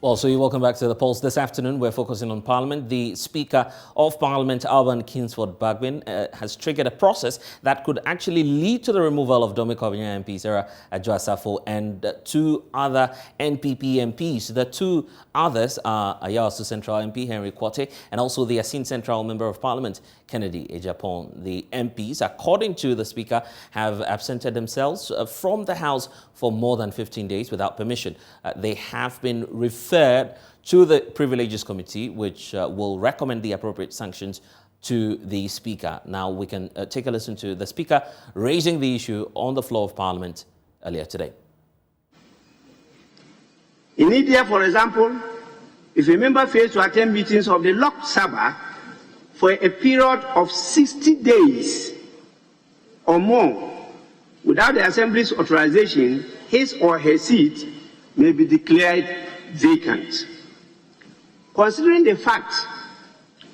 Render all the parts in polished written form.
Well, so you're welcome back to the Pulse. This afternoon, we're focusing on Parliament. The Speaker of Parliament, Alban Kingsford-Bagbin, has triggered a process that could actually lead to the removal of Dominic-Ovia MP Sarah Adjoa-Safo and two other NPP MPs. The two others are Ayawaso Central MP Henry Quartey and also the Asin Central Member of Parliament, Kennedy Ejapon. The MPs, according to the Speaker, have absented themselves from the House for more than 15 days without permission. They have been referred to the Privileges Committee, which will recommend the appropriate sanctions to the Speaker. Now we can take a listen to the Speaker raising the issue on the floor of Parliament earlier today. In India, for example, if a member fails to attend meetings of the Lok Sabha for a period of 60 days or more without the Assembly's authorization, his or her seat may be declared vacant. Considering the fact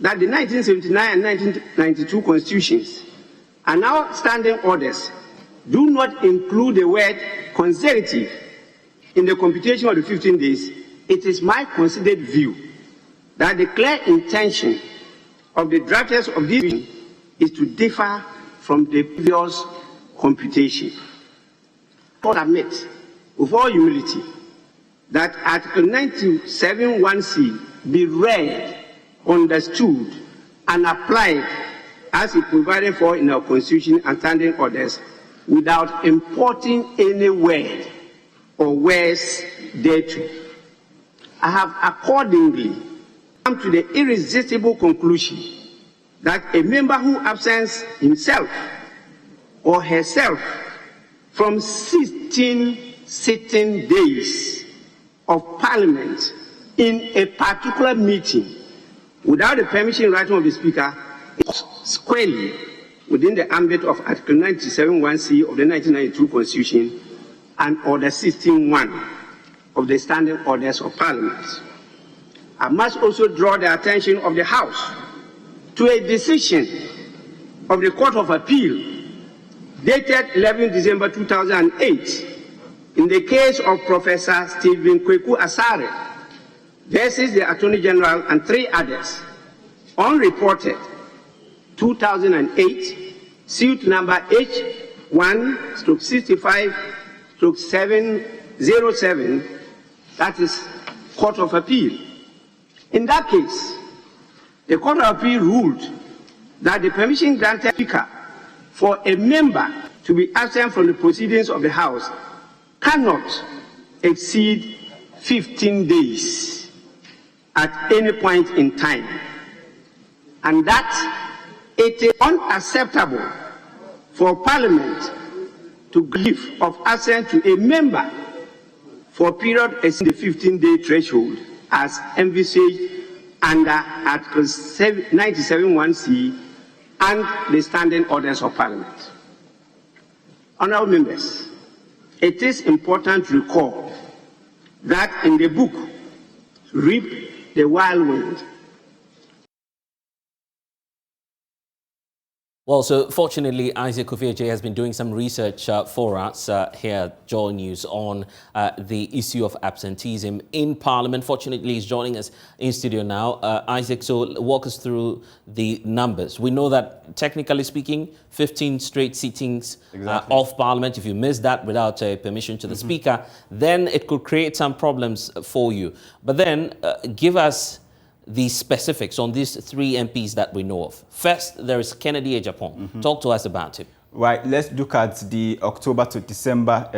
that the 1979 and 1992 constitutions and now standing orders do not include the word consecutive in the computation of the 15 days, it is my considered view that the clear intention of the drafters of this bill is to differ from the previous computation. I admit, with all humility, that Article 97(1)(c) be read, understood, and applied as it provided for in our Constitution and standing orders without importing any word or words thereto. I have accordingly come to the irresistible conclusion that a member who absents himself or herself from 16 sitting days of Parliament in a particular meeting without the permission writing of the Speaker is squarely within the ambit of Article 97(1)(c) of the 1992 Constitution and Order 16(1) of the Standing Orders of Parliament. I must also draw the attention of the House to a decision of the Court of Appeal dated 11 December 2008 in the case of Professor Stephen Kweku Asare versus the Attorney General and three others, unreported 2008, suit number H1/65/707, that is Court of Appeal. In that case, the Court of Appeal ruled that the permission granted Speaker for a member to be absent from the proceedings of the House cannot exceed 15 days at any point in time, and that it is unacceptable for Parliament to give leave of absence to a member for a period exceeding the 15-day threshold as envisaged under Article 97(1)(c) and the Standing Orders of Parliament. Honourable members, it is important to recall that in the book, Reap the Wild Wind. Well, so fortunately, Isaac Kofi has been doing some research for us here at Joy News on the issue of absenteeism in Parliament. Fortunately, he's joining us in studio now. Isaac, so walk us through the numbers. We know that, technically speaking, 15 straight sittings of Parliament. If you miss that without permission to the Speaker, then it could create some problems for you. But then give us the specifics on these three MPs that we know of. First, there is Kennedy Ejapon. Talk to us about him. Right, let's look at the October to December,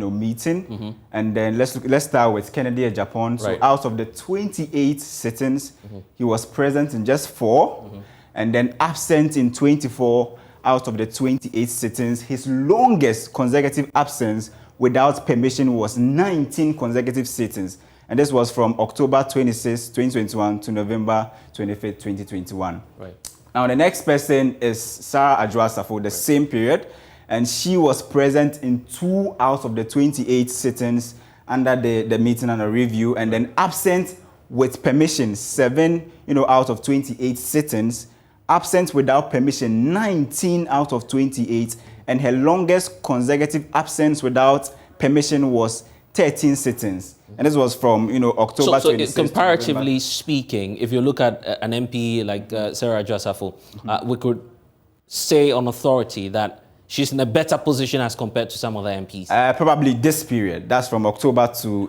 meeting, and then let's start with Kennedy Ejapon. So out of the 28 sittings, he was present in just 4, and then absent in 24 out of the 28 sittings. His longest consecutive absence without permission was 19 consecutive sittings. And this was from October 26, 2021 to November 25, 2021. Right. Now, the next person is Sarah Adjoa-Safo, the same period. And she was present in 2 out of the 28 sittings under the meeting and a review. And then absent with permission, 7 out of 28 sittings. Absent without permission, 19 out of 28. And her longest consecutive absence without permission was 13 sittings. And this was from, October 26th. So comparatively speaking, if you look at an MP like Sarah Ajasafo, we could say on authority that she's in a better position as compared to some other MPs. Probably this period. That's from October to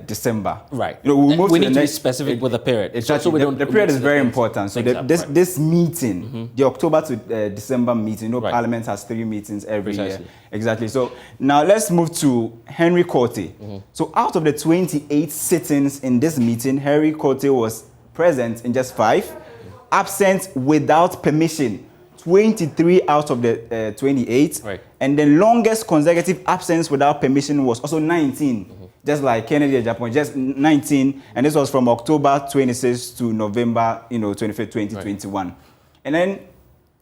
December. Right. We need to be specific with the period. Exactly. So the period is very important. So this meeting, the October to December meeting. Parliament has 3 meetings every year. Exactly. So now let's move to Henry Korte. So out of the 28 sittings in this meeting, Henry Korte was present in just 5, absent without permission 23 out of the 28, and the longest consecutive absence without permission was also 19, just like Kennedy Japan, just 19, and this was from October 26 to November 25th, 2021. And then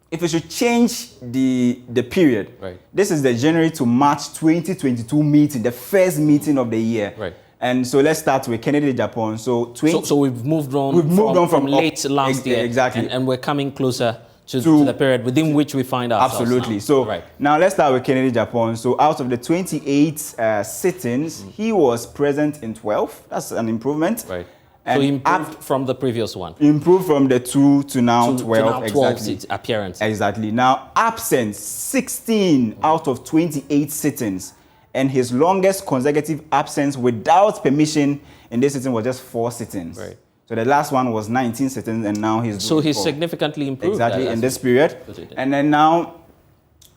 if we should change the period, this is the January to March 2022 meeting, the first meeting of the year. And so let's start with Kennedy Japan. So we've moved on from late last year, exactly, and we're coming closer to the period within which we find ourselves. Absolutely. Now. So now let's start with Kennedy Japan. So out of the 28 sittings, he was present in 12. That's an improvement. And so he improved from the previous one. Improved from the 2 to now 12. To now 12 exactly. Appearances. Exactly. Now absent 16 out of 28 sittings. And his longest consecutive absence without permission in this sitting was just 4 sittings. So the last one was 19 sittings, and now he's so he's significantly improved. Exactly, in this period. And then now,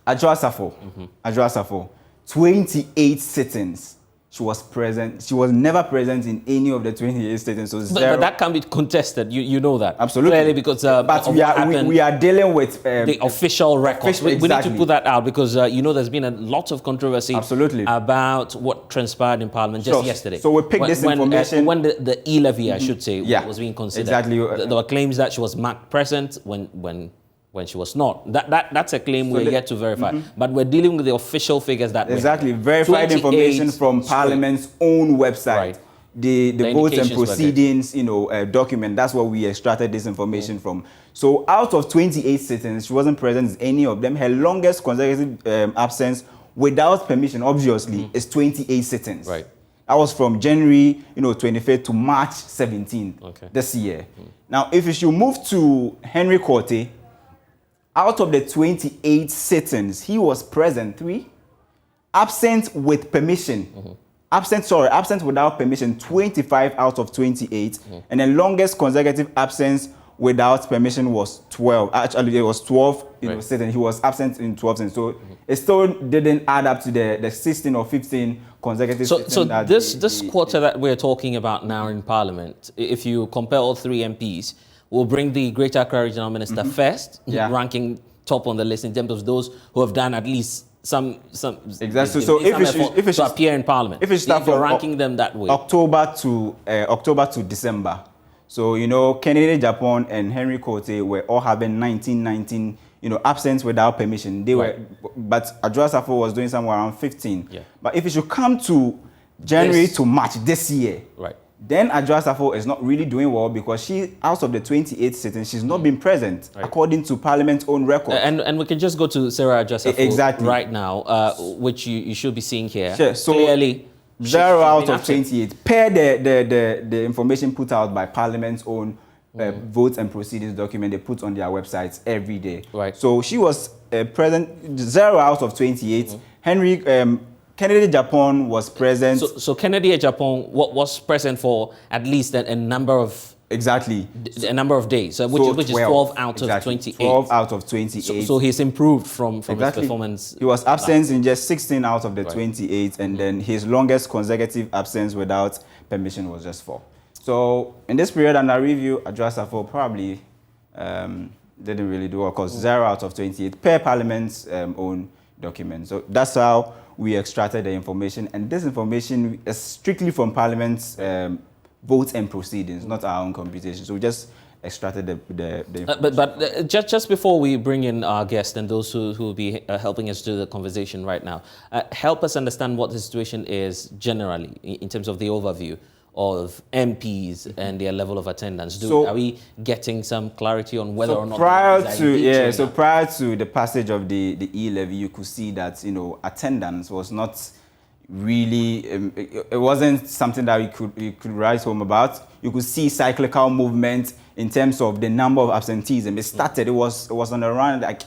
Ajasafo, 28 sittings. She was present. She was never present in any of the 28 sittings. So but that can be contested. You know that. Absolutely. Clearly, because but we are dealing with the official records. We need to put that out because there's been a lot of controversy about what transpired in Parliament just yesterday. So we picked this information when the e-levy, I should say, was being considered. Exactly. There were claims that she was marked present when she was not. That's a claim we're yet to verify. But we're dealing with the official figures that verified information from Parliament's own website. The votes and proceedings, document. That's what we extracted this information from. So out of 28 sittings, she wasn't present in any of them. Her longest consecutive absence without permission, obviously, is 28 sittings. That was from January, 25th to March 17th this year. Now, if you should move to Henry Korte, out of the 28 sittings, he was present 3, absent with permission. Absent without permission, 25 out of 28. And the longest consecutive absence without permission was 12. Actually, it was 12 sittings. He was absent in 12 sittings. So it still didn't add up to the 16 or 15 consecutive sittings. So this quarter that we're talking about now in Parliament, if you compare all 3 MPs, will bring the Greater Accra Regional Minister first, ranking top on the list in terms of those who have done at least some exactly. So if it to appear in Parliament, if you start from ranking them that way, October to December. So Kennedy Japan and Henry Korte were all having 19, absence without permission. They were, but Ajasafo was doing somewhere around 15. But if it should come to January to March this year, then Ajasafo is not really doing well because she, out of the 28 sittings, she's not been present according to Parliament's own record. And we can just go to Sarah Ajasafo right now, which you should be seeing here. Sure. So clearly, 0 out of 28 per the information put out by Parliament's own votes and proceedings document they put on their websites every day. So she was present 0 out of 28. Kennedy Japan was present. So Kennedy Japan was present for at least a number of a number of days, which is 12 out of 28. 12 out of 28. So he's improved from his performance. He was absent in just 16 out of the 28, and then his longest consecutive absence without permission was just 4. So in this period under review, Ajasafo probably didn't really do well because 0 out of 28 per Parliament's own document. So that's how we extracted the information, and this information is strictly from Parliament's votes and proceedings, not our own computation. So we just extracted the information. But just before we bring in our guest and those who will be helping us do the conversation right now, help us understand what the situation is generally in terms of the overview of MPs and their level of attendance. Are we getting some clarity on whether or not prior to the passage of the e-levy, you could see that attendance was not really, it wasn't something that you could write home about. You could see cyclical movement in terms of the number of absenteeism. It started, it was on the run, like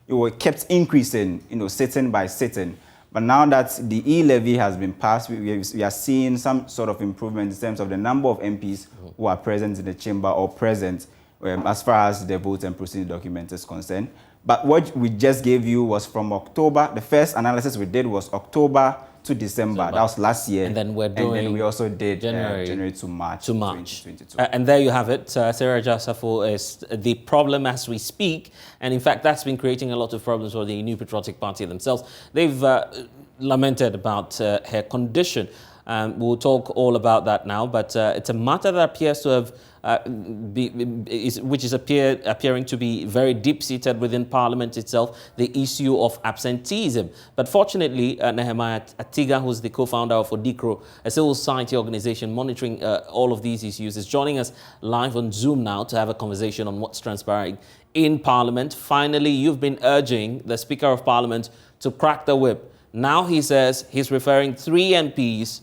it kept increasing, sitting by sitting. But now that the e-levy has been passed, we are seeing some sort of improvement in terms of the number of MPs who are present in the chamber or present as far as the vote and proceeding document is concerned. But what we just gave you was from October. The first analysis we did was October to December. That was last year. And then we also did January to March. 2022. And there you have it. Sarah Jasafo is the problem as we speak. And in fact, that's been creating a lot of problems for the New Patriotic Party themselves. They've lamented about her condition. We'll talk all about that now, but it's a matter that appears to have, which is appearing to be very deep-seated within Parliament itself, the issue of absenteeism. But fortunately, Nehemiah Atiga, who's the co-founder of Odikro, a civil society organization monitoring all of these issues, is joining us live on Zoom now to have a conversation on what's transpiring in Parliament. Finally, you've been urging the Speaker of Parliament to crack the whip. Now he says he's referring 3 MPs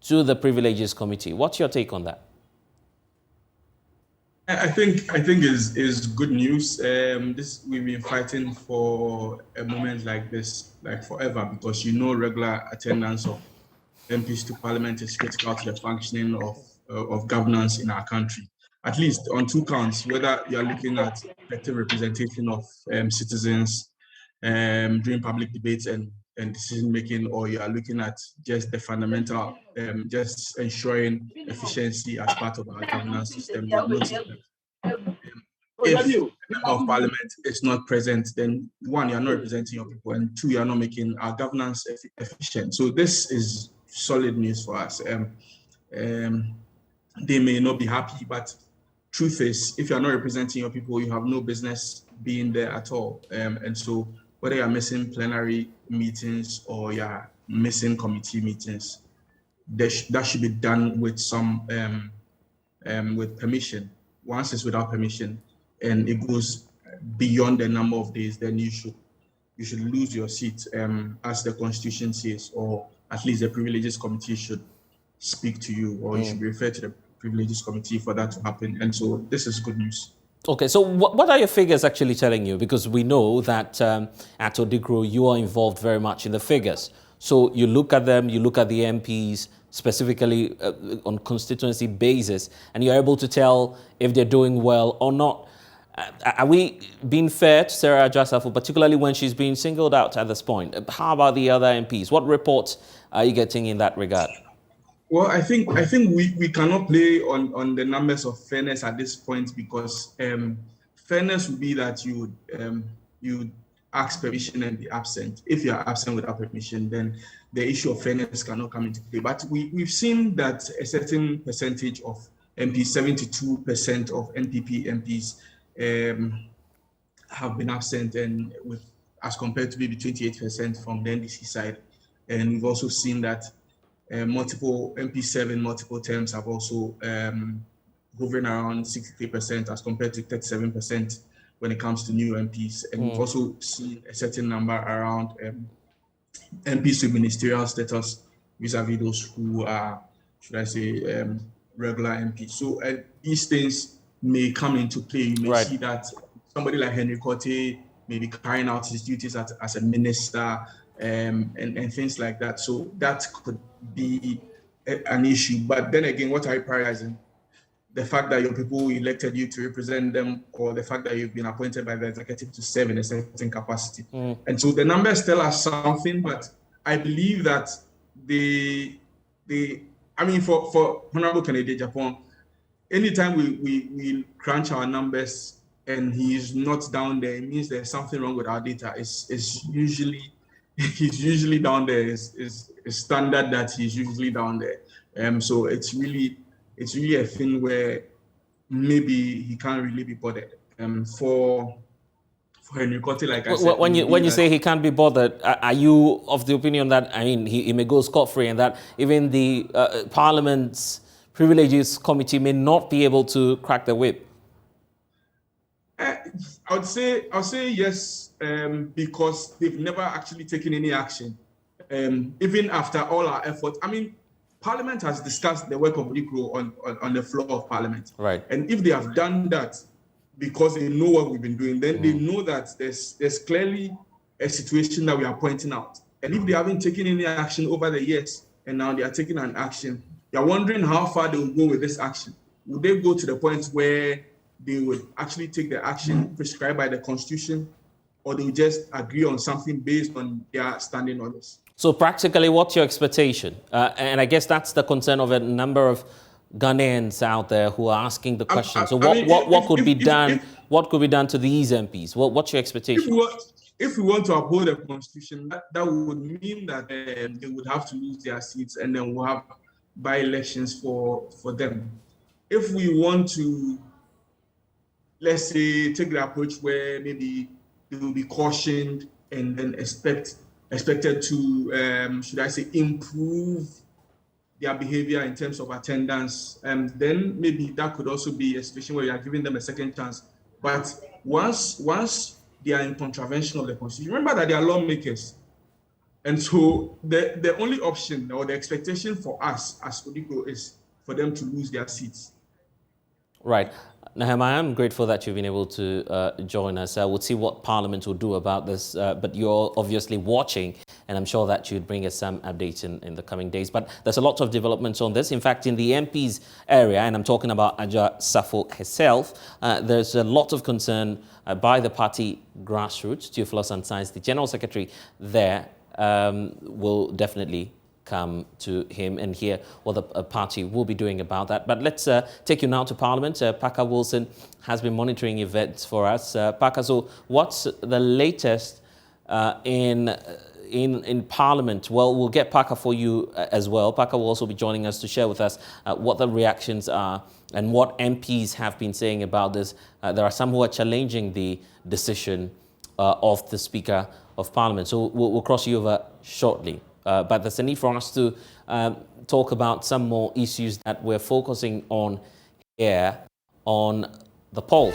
to the Privileges Committee. What's your take on that? I think is good news. We've been fighting for a moment like this, like forever, because regular attendance of MPs to Parliament is critical to the functioning of governance in our country. At least on 2 counts, whether you are looking at effective representation of citizens during public debates and decision making, or you are looking at just the fundamental, just ensuring efficiency as part of our governance system. If a member of Parliament is not present, then 1, you are not representing your people, and 2, you are not making our governance efficient. So this is solid news for us. They may not be happy, but truth is, if you are not representing your people, you have no business being there at all. And so whether you're missing plenary meetings or you're missing committee meetings, that should be done with some with permission. Once it's without permission and it goes beyond the number of days, then you should lose your seat, as the Constitution says, or at least the Privileges Committee should speak to you, or you should be referred to the Privileges Committee for that to happen. And so this is good news. Okay, so what are your figures actually telling you? Because we know that at Odikro, you are involved very much in the figures. So you look at them, you look at the MPs specifically on constituency basis, and you're able to tell if they're doing well or not. Are we being fair to Sarah Jasafo, particularly when she's being singled out at this point? How about the other MPs? What reports are you getting in that regard? Well, I think we cannot play on the numbers of fairness at this point, because fairness would be that you ask permission and be absent. If you are absent without permission, then the issue of fairness cannot come into play. But we've seen that a certain percentage of MPs, 72% of NPP MPs, have been absent, and as compared to maybe 28% from the NDC side. And we've also seen that multiple MPs serving multiple terms have also hovering around 63% as compared to 37% when it comes to new MPs. And we've also seen a certain number around MPs with ministerial status vis-a-vis those who are, should I say, regular MPs. So these things may come into play. You may see that somebody like Henry Korte may be carrying out his duties as a minister, and things like that. So that could be an issue. But then again, what are you prioritizing? The fact that your people elected you to represent them, or the fact that you've been appointed by the executive to serve in a certain capacity? And so the numbers tell us something, but I believe that for Honorable Kennedy Japan, anytime we crunch our numbers and he's not down there, it means there's something wrong with our data. He's usually down there. It's standard that he's usually down there. So it's really a thing where maybe he can't really be bothered. For Henry Korte, like I said, when you say he can't be bothered, are you of the opinion that he may go scot-free, and that even the Parliament's Privileges Committee may not be able to crack the whip? I'll say yes, because they've never actually taken any action. even after all our efforts, I mean, Parliament has discussed the work of NICRO on the floor of Parliament. Right. And if they have done that because they know what we've been doing, then they know that there's clearly a situation that we are pointing out. And if they haven't taken any action over the years, and now they are taking an action, you're wondering how far they will go with this action. Would they go to the point where they would actually take the action prescribed by the Constitution, or they will just agree on something based on their standing orders? So practically, what's your expectation? And I guess that's the concern of a number of Ghanaians out there who are asking the question. So what could be done? What could be done to these MPs? What's your expectation? If we want to uphold the Constitution, that would mean that they would have to lose their seats, and then we'll have by-elections for them. If we want to, let's say, take the approach where maybe they will be cautioned and then expected to, should I say, improve their behavior in terms of attendance, then maybe that could also be a situation where you are giving them a second chance. But once they are in contravention of the Constitution, remember that they are lawmakers. And so the only option or the expectation for us as Odiko is for them to lose their seats. Right. Nehemiah, I'm grateful that you've been able to join us. We'll see what Parliament will do about this, but you're obviously watching, and I'm sure that you'd bring us some updates in the coming days. But there's a lot of developments on this. In fact, in the MP's area, and I'm talking about Aja Safo herself, there's a lot of concern by the party grassroots. Theophilus Ansais, the General Secretary there, will definitely come to him and hear what the party will be doing about that. But let's take you now to Parliament. Parker Wilson has been monitoring events for us. Parker, so what's the latest in Parliament? Well, we'll get Parker for you as well. Parker will also be joining us to share with us what the reactions are and what MPs have been saying about this. There are some who are challenging the decision of the Speaker of Parliament. So we'll cross you over shortly. But there's a need for us to talk about some more issues that we're focusing on here on the polls.